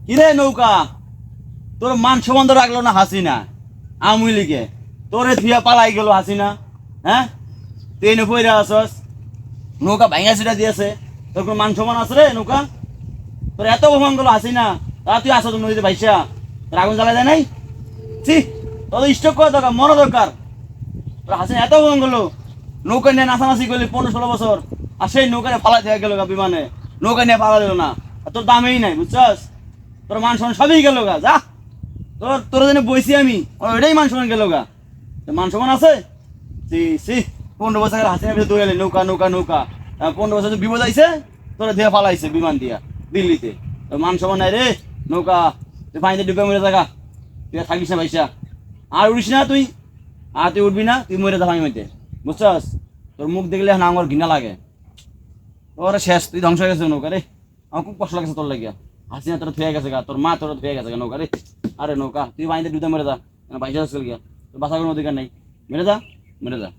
কিরে নৌকা তোর মান সম্বন্ধ রাখলো না হাসিনা আওয়ামী লীগে তোরে থিয়া পালাই গেল হাসিনা। হ্যাঁ তুই এনে পইরা আসস নৌকা ভাঙা ছিটা দিয়েছে তোর কোনো মান সম্মান আছে রে নৌকা? তোর এত অপমান করলো হাসিনা তা তুই আসো নদীতে ভাইসা তোর আগুন জ্বালা যায় নাই? ছি তোর স্টক করা দরকার মরা দরকার। তোর হাসিনা এত অপমান করলো নৌকা নিয়ে নাচানাচি করলি 15-16 বছর আর সেই নৌকা নিয়ে পালাই থেকে গেল গা বিমানে নৌকা নিয়ে পালা দিল না আর তোর দামেই নাই বুঝছস? তোর মান সম্মান সবই গেল গা যা তোর জন্য বইছি আমি ওইটাই মান সম্মান গেল গা। মান সম্মান আছে? সি সি 15 বছর হাসিনা ভিতরে দৌড়ালে নৌকা নৌকা নৌকা 15 বছর বিপদ আইছে তোরা দিয়ে ফালাইছে বিমান দিয়া দিল্লিতে। তোর মান সম্মান নাই রে নৌকা তুই পানিতে ডুবে মরে থাকা তুই আর থাকিস না ভাইসা আর উড়িস না তুই আর তুই উঠবি না তুই মরে যা পানি মধ্যে বুঝছস? তোর মুখ দেখলে এখন আমার ঘৃণা লাগে। তোর শেষ তুই ধ্বংস হয়ে গেছে নৌকা রে আমার খুব কষ্ট লাগছে তোর লাগিয়া হাসিনা তোর থুয়ে গেছে গা তোর মা তোর থুয়ে গেছে গা নৌকা রে। আরে নৌকা তুই পানিতে ডুবে মরে যা ভাইসা গিয়া তোর বাঁচা কোনো অধিকার নাই মেরে যা মেরে যা।